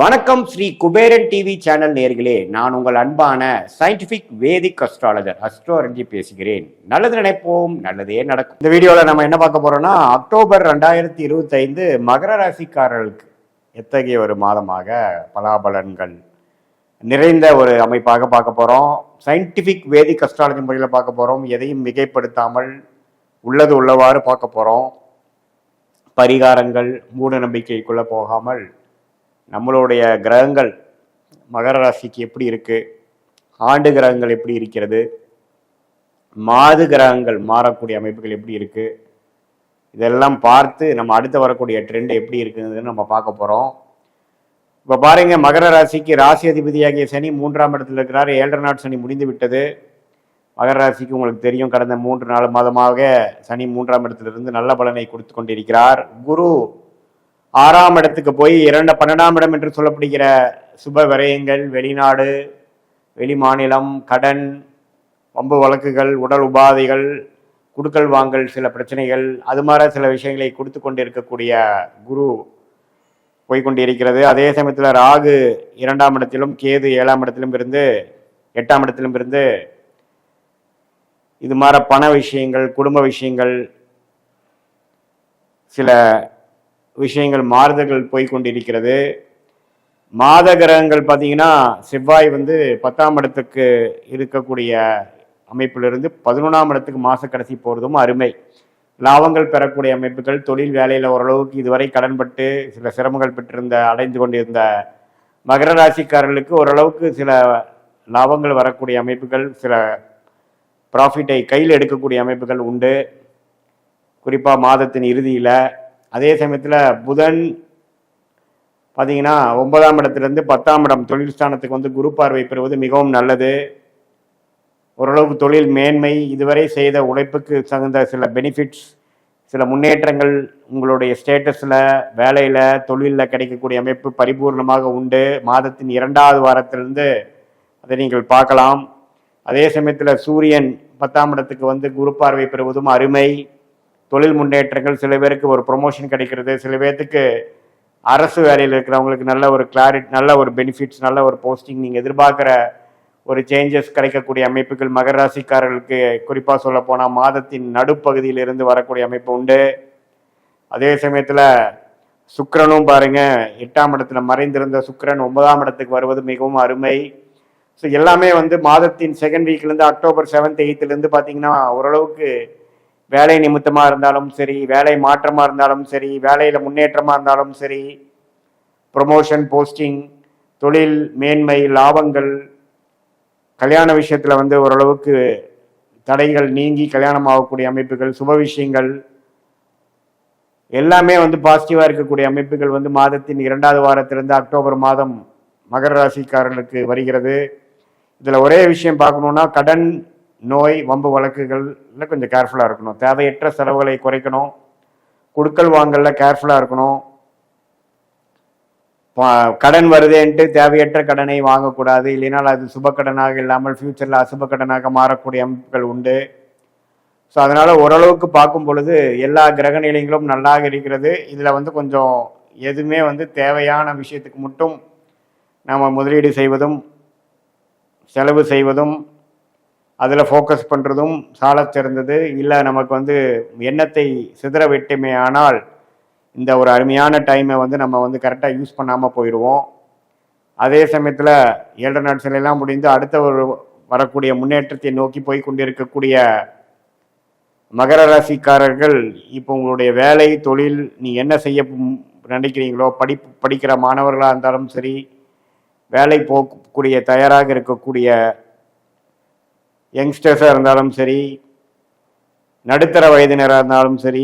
வணக்கம் Sri Kuberan TV channel நேயர்களே, நான் உங்கள் அன்பான சயின்டிபிக் வேதிக் அஸ்ட்ராலஜர் அஸ்ட்ரோரஞ்சி பேசுகிறேன். நல்லது நினைப்போம், நல்லதே நடக்கும். இந்த வீடியோவில் நம்ம என்ன பார்க்க போறோம்னா, அக்டோபர் 2025 மகர ராசிக்காரர்களுக்கு எத்தகைய ஒரு மாதமாக பலாபலன்கள் நிறைந்த ஒரு அமைப்பாக பார்க்க போறோம். சயின்டிபிக் வேதிக் அஸ்ட்ராலஜி முறையில் பார்க்க போறோம். எதையும் மிகைப்படுத்தாமல் உள்ளது உள்ளவாறு பார்க்க போறோம். பரிகாரங்கள் மூட நம்பிக்கைக்குள்ள போகாமல் நம்மளுடைய கிரகங்கள் மகர ராசிக்கு எப்படி இருக்கு, ஆண்டு கிரகங்கள் எப்படி இருக்கிறது, மாது கிரகங்கள் மாறக்கூடிய அமைப்புகள் எப்படி இருக்கு, இதெல்லாம் பார்த்து நம்ம அடுத்து வரக்கூடிய ட்ரெண்ட் எப்படி இருக்குதுன்னு நம்ம பார்க்க போறோம். இப்போ பாருங்க, மகர ராசிக்கு ராசி அதிபதியாகிய சனி 3ஆம் இடத்துல இருக்கிறார். 7 நாட் சனி முடிந்து விட்டது. மகர ராசிக்கு உங்களுக்கு தெரியும், கடந்த 3-4 மாதமாக சனி 3ஆம் இடத்திலிருந்து நல்ல பலனை கொடுத்து கொண்டிருக்கிறார். குரு 6ஆம் இடத்துக்கு போய் 12ஆம் இடம் என்று சொல்லப்படுகிற சுப விரயங்கள், வெளிநாடு, வெளி மாநிலம், கடன், வம்பு வழக்குகள், உடல் உபாதைகள், குடுக்கல் வாங்கல், சில பிரச்சனைகள், அது மாதிரி சில விஷயங்களை கொடுத்து கொண்டு இருக்கக்கூடிய குரு போய்கொண்டிருக்கிறது. அதே சமயத்தில் ராகு 2ஆம் இடத்திலும், கேது 7ஆம் இடத்திலும் இருந்து 8ஆம் இடத்திலும் இருந்து இது மாதிரி பண விஷயங்கள், குடும்ப விஷயங்கள், சில விஷயங்கள் மாறுதல்கள் போய்கொண்டிருக்கிறது. மாத கிரகங்கள் பார்த்தீங்கன்னா, செவ்வாய் 10ஆம் இடத்துக்கு இருக்கக்கூடிய அமைப்பிலிருந்து 11ஆம் இடத்துக்கு மாச கடைசி போகிறதும் அருமை. லாபங்கள் பெறக்கூடிய அமைப்புகள், தொழில் வேலையில் ஓரளவுக்கு இதுவரை கடன்பட்டு சில சிரமங்கள் அடைந்து கொண்டிருந்த மகர ராசிக்காரர்களுக்கு ஓரளவுக்கு சில லாபங்கள் வரக்கூடிய அமைப்புகள், சில ப்ராஃபிட்டை கையில் எடுக்கக்கூடிய அமைப்புகள் உண்டு, குறிப்பாக மாதத்தின் இறுதியில். அதே சமயத்தில் புதன் பார்த்தீங்கன்னா 9ஆம் இடத்திலிருந்து 10ஆம் இடம் தொழில் ஸ்தானத்துக்கு குரு பார்வை பெறுவது மிகவும் நல்லது. ஓரளவுக்கு தொழில் மேன்மை, இதுவரை செய்த உழைப்புக்கு தகுந்த சில பெனிஃபிட்ஸ், சில முன்னேற்றங்கள் உங்களுடைய ஸ்டேட்டஸில், வேலையில், தொழிலில் கிடைக்கக்கூடிய அமைப்பு பரிபூர்ணமாக உண்டு. மாதத்தின் 2வது வாரத்திலிருந்து அதை நீங்கள் பார்க்கலாம். அதே சமயத்தில் சூரியன் 10ஆம் இடத்துக்கு குரு பார்வை பெறுவதும் அருமை. தொழில் முன்னேற்றங்கள், சில பேருக்கு ஒரு ப்ரொமோஷன் கிடைக்கிறது, சில பேர்த்துக்கு அரசு வேலையில் இருக்கிறவங்களுக்கு நல்ல ஒரு கிளாரிட்டி, நல்ல ஒரு பெனிஃபிட்ஸ், நல்ல ஒரு போஸ்டிங், நீங்கள் எதிர்பார்க்குற ஒரு சேஞ்சஸ் கிடைக்கக்கூடிய அமைப்புகள் மகர ராசிக்காரர்களுக்கு குறிப்பாக சொல்ல போனால் மாதத்தின் நடுப்பகுதியிலிருந்து வரக்கூடிய அமைப்பு உண்டு. அதே சமயத்தில் சுக்கிரனும் பாருங்க, 8ஆம் இடத்துல மறைந்திருந்த சுக்கிரன் 9ஆம் இடத்துக்கு வருவது மிகவும் அருமை. ஸோ எல்லாமே மாதத்தின் செகண்ட் வீக்லேருந்து அக்டோபர் 7th 8th பார்த்தீங்கன்னா ஓரளவுக்கு வேலை நிமித்தமாக இருந்தாலும் சரி, வேலை மாற்றமாக இருந்தாலும் சரி, வேலையில் முன்னேற்றமாக இருந்தாலும் சரி, ப்ரொமோஷன், போஸ்டிங், தொழில் மேன்மை, லாபங்கள், கல்யாண விஷயத்தில் ஓரளவுக்கு தடைகள் நீங்கி கல்யாணம் ஆகக்கூடிய அமைப்புகள், சுப விஷயங்கள் எல்லாமே பாசிட்டிவாக இருக்கக்கூடிய அமைப்புகள் மாதத்தின் 2வது வாரத்திலிருந்து அக்டோபர் மாதம் மகர ராசிக்காரர்களுக்கு வருகிறது. இதில் ஒரே விஷயம் பார்க்கணுன்னா, கடன், நோய், வம்பு வழக்குகள்ல கொஞ்சம் கேர்ஃபுல்லாக இருக்கணும். தேவையற்ற செலவுகளை குறைக்கணும். குடுக்கல் வாங்கல்ல கேர்ஃபுல்லாக இருக்கணும். கடன் வருதேன்ட்டு தேவையற்ற கடனை வாங்கக்கூடாது. இல்லைனால் அது சுப கடனாக இல்லாமல் ஃபியூச்சரில் அசுப கடனாக மாறக்கூடிய அமைப்புகள் உண்டு. ஸோ அதனால் ஓரளவுக்கு பார்க்கும் பொழுது எல்லா கிரக நிலைகளும் நல்லாக இருக்கிறது. இதில் கொஞ்சம் எதுவுமே தேவையான விஷயத்துக்கு மட்டும் நாம் முதலீடு செய்வதும், செலவு செய்வதும், அதில் ஃபோக்கஸ் பண்ணுறதும் சாலச் சிறந்தது. இல்லை நமக்கு எண்ணத்தை சிதற விட்டுமே ஆனால் இந்த ஒரு அருமையான டைமை நம்ம கரெக்டாக யூஸ் பண்ணாமல் போயிடுவோம். அதே சமயத்தில் 7 நாட் சனியெல்லாம் முடிந்து அடுத்த ஒரு வரக்கூடிய முன்னேற்றத்தை நோக்கி போய் கொண்டிருக்கக்கூடிய மகர ராசிக்காரர்கள், இப்போ உங்களுடைய வேலை, தொழில், நீ என்ன செய்ய நினைக்கிறீங்களோ, படிக்கிற மாணவர்களாக இருந்தாலும் சரி, வேலை போகக்கூடிய தயாராக இருக்கக்கூடிய யங்ஸ்டர்ஸாக இருந்தாலும் சரி, நடுத்தர வயதினராக இருந்தாலும் சரி,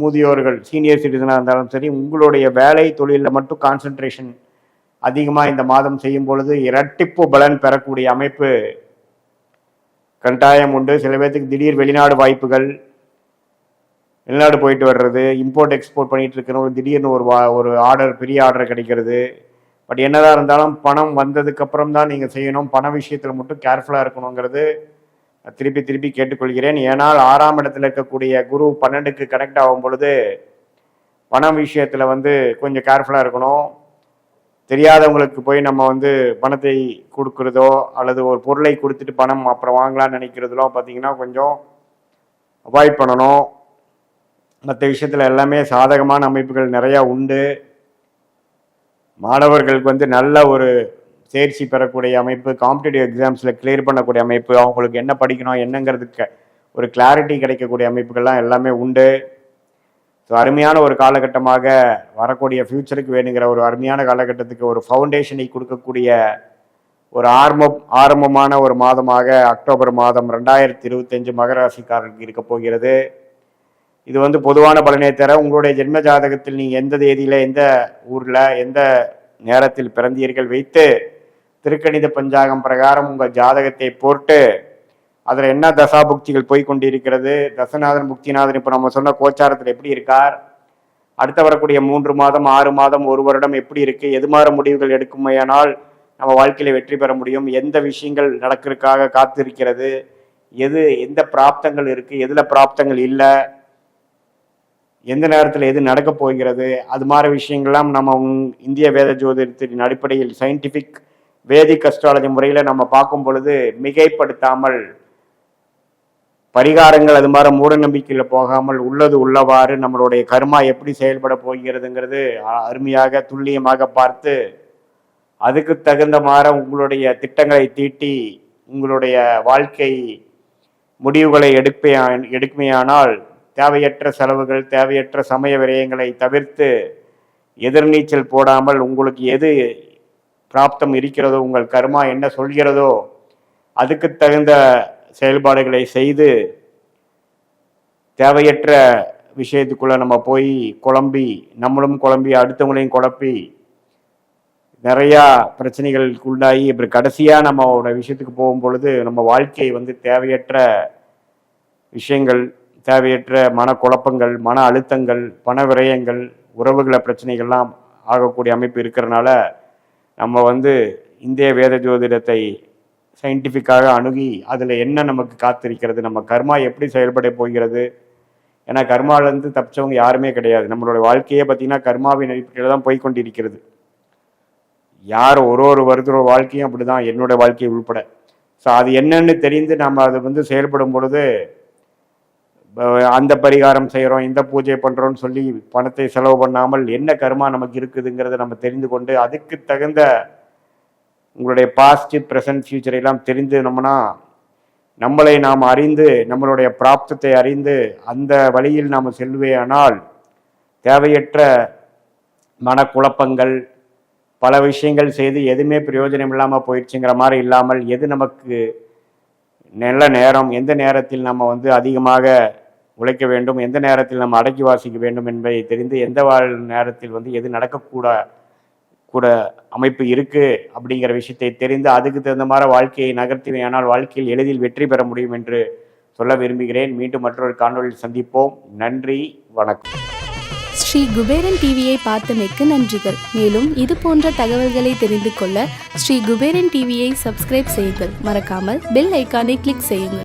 முதியோர்கள், சீனியர் சிட்டிசனாக இருந்தாலும் சரி, உங்களுடைய வேலை தொழிலில் மட்டும் கான்சன்ட்ரேஷன் அதிகமாக இந்த மாதம் செய்யும் பொழுது இரட்டிப்பு பலன் பெறக்கூடிய அமைப்பு கட்டாயம் உண்டு. சில பேர்த்துக்கு திடீர் வெளிநாடு வாய்ப்புகள், வெளிநாடு போயிட்டு வர்றது, இம்போர்ட் எக்ஸ்போர்ட் பண்ணிட்டு இருக்கிறவங்க திடீர்னு ஒரு ஆர்டர், பெரிய ஆர்டர் கிடைக்கிறது. பட் என்னதான் இருந்தாலும் பணம் வந்ததுக்கு அப்புறம் தான் நீங்கள் செய்யணும். பண விஷயத்தில் மட்டும் கேர்ஃபுல்லாக இருக்கணுங்கிறது திருப்பி திருப்பி கேட்டுக்கொள்கிறேன். ஏனால் 6ஆம் இடத்துல இருக்கக்கூடிய குரு 12க்கு கனெக்ட் ஆகும் பொழுது பணம் விஷயத்தில் வந்து கொஞ்சம் கேர்ஃபுல்லாக இருக்கணும். தெரியாதவங்களுக்கு போய் நம்ம வந்து பணத்தை கொடுக்குறதோ அல்லது ஒரு பொருளை கொடுத்துட்டு பணம் அப்புறம் வாங்கலாம்னு நினைக்கிறதுலோ பார்த்தீங்கன்னா கொஞ்சம் அவாய்ட் பண்ணணும். மற்ற விஷயத்தில் எல்லாமே சாதகமான அமைப்புகள் நிறையா உண்டு. மாணவர்களுக்கு வந்து நல்ல ஒரு தேர்ச்சி பெறக்கூடிய அமைப்பு, காம்படிட்டிவ் எக்ஸாம்ஸில் கிளியர் பண்ணக்கூடிய அமைப்பு, அவங்களுக்கு என்ன படிக்கணும் என்னங்கிறதுக்கு ஒரு கிளாரிட்டி கிடைக்கக்கூடிய அமைப்புகள்லாம் எல்லாமே உண்டு. ஸோ அருமையான ஒரு காலகட்டமாக வரக்கூடிய ஃப்யூச்சருக்கு வேணுங்கிற ஒரு அருமையான காலகட்டத்துக்கு ஒரு ஃபவுண்டேஷனை கொடுக்கக்கூடிய ஒரு ஆரம்பமான ஒரு மாதமாக அக்டோபர் மாதம் 2025 மகர ராசிக்காரர்களுக்கு இருக்க போகிறது. இது வந்து பொதுவான பலனை தர உங்களுடைய ஜென்ம ஜாதகத்தில் நீங்கள் எந்த தேதியில் எந்த ஊரில் எந்த நேரத்தில் பிறந்தீர்கள் வைத்து திருக்கணித பஞ்சாங்கம் பிரகாரம் உங்கள் ஜாதகத்தை போட்டு அதில் என்ன தசாபுக்திகள் போய்கொண்டிருக்கிறது, தசநாதன் புக்திநாதன் இப்போ நம்ம சொன்ன கோச்சாரத்தில் எப்படி இருக்கார், அடுத்த வரக்கூடிய 3 மாதம் 6 மாதம் 1 வருடம் எப்படி இருக்கு, எது மாற முடிவுகள் எடுக்குமையானால் நம்ம வாழ்க்கையில வெற்றி பெற முடியும், எந்த விஷயங்கள் நடக்கிறதுக்காக காத்திருக்கிறது, எந்த பிராப்தங்கள் இருக்கு, எதுல பிராப்தங்கள் இல்லை, எந்த நேரத்தில் எது நடக்க போகிறது, அது மாதிரி விஷயங்கள்லாம் நம்ம இந்திய வேத ஜோதிடத்தின் அடிப்படையில் சயின்டிஃபிக் வேதிக் அஸ்ட்ராலஜி முறையில் நம்ம பார்க்கும் பொழுது மிகைப்படுத்தாமல் பரிகாரங்கள் அது மாதிரி மூட நம்பிக்கையில் போகாமல் உள்ளது உள்ளவாறு நம்மளுடைய கர்மா எப்படி செயல்பட போகிறதுங்கிறது அருமையாக துல்லியமாக பார்த்து அதுக்கு தகுந்த மாதிரி உங்களுடைய திட்டங்களை தீட்டி உங்களுடைய வாழ்க்கை முடிவுகளை எடுக்குமையானால் தேவையற்ற செலவுகள் தேவையற்ற சமய விரயங்களை தவிர்த்து எதிர்நீச்சல் போடாமல் உங்களுக்கு எது பிராப்தம் இருக்கிறதோ உங்கள் கர்மா என்ன சொல்கிறதோ அதுக்கு தகுந்த செயல்பாடுகளை செய்து தேவையற்ற விஷயத்துக்குள்ள நம்ம போய் குழம்பி நம்மளும் குழம்பி அடுத்தவங்களையும் குழப்பி நிறையா பிரச்சனைகளுக்கு உண்டாகி இப்படி கடைசியாக நம்மளோட விஷயத்துக்கு போகும் பொழுது நம்ம வாழ்க்கை வந்து தேவையற்ற விஷயங்கள் தேவையற்ற மனக்குழப்பங்கள் மன அழுத்தங்கள் பண விரயங்கள் உறவுகள பிரச்சனைகள்லாம் ஆகக்கூடிய அமைப்பு இருக்கிறனால நம்ம வந்து இந்திய வேத ஜோதிடத்தை சயின்டிஃபிக்காக அணுகி அதில் என்ன நமக்கு காத்திருக்கிறது, நம்ம கர்மா எப்படி செயல்பட போகிறது. ஏன்னா கர்மாவிலேருந்து தப்பிச்சவங்க யாருமே கிடையாது. நம்மளோட வாழ்க்கையே பார்த்திங்கன்னா கர்மாவின் அடிப்படையில் தான் போய்கொண்டிருக்கிறது. யார் ஒரு வருத்தோட வாழ்க்கையும் அப்படி தான், என்னோட வாழ்க்கையை உள்பட. ஸோ அது என்னன்னு தெரிந்து நம்ம அதை வந்து செயல்படும் பொழுது அந்த பரிகாரம் செய்கிறோம் இந்த பூஜை பண்ணுறோன்னு சொல்லி பணத்தை செலவு பண்ணாமல் என்ன கர்மா நமக்கு இருக்குதுங்கிறத நம்ம தெரிந்து கொண்டு அதுக்கு தகுந்த உங்களுடைய பாஸ்ட் ப்ரெசன்ட் ஃபியூச்சர் எல்லாம் தெரிந்துனோம்னா நம்மளை நாம் அறிந்து நம்மளுடைய பிராப்தத்தை அறிந்து அந்த வழியில் நாம் செல்வேயானால் தேவையற்ற மனக்குழப்பங்கள் பல விஷயங்கள் செய்து எதுவுமே பிரயோஜனம் இல்லாமல் போயிடுச்சுங்கிற மாதிரி இல்லாமல் எது நமக்கு நல்ல நேரம் எந்த நேரத்தில் நம்ம வந்து அதிகமாக உழைக்க வேண்டும் எந்த நேரத்தில் நம்ம அடக்கி வாசிக்க வேண்டும் என்பதை தெரிந்து எந்த நேரத்தில் வந்து எது கூட அமைப்பு இருக்கு அப்படிங்கிற விஷயத்தை தெரிந்து அதுக்கு தகுந்த மாதிரி வாழ்க்கையை நகர்த்துவேயானால் வாழ்க்கையில் எளிதில் வெற்றி பெற முடியும் என்று சொல்ல விரும்புகிறேன். மீண்டும் மற்றொரு காணொளியில் சந்திப்போம். நன்றி, வணக்கம். ஸ்ரீ குபேரன் டிவியை பார்த்தமைக்கு நன்றிகள். மேலும் இது போன்ற தகவல்களை தெரிந்து கொள்ள ஸ்ரீ குபேரன் டிவியை சப்ஸ்கிரைப் செய்யுங்கள். மறக்காமல் பெல் ஐக்கானை கிளிக் செய்யுங்கள்.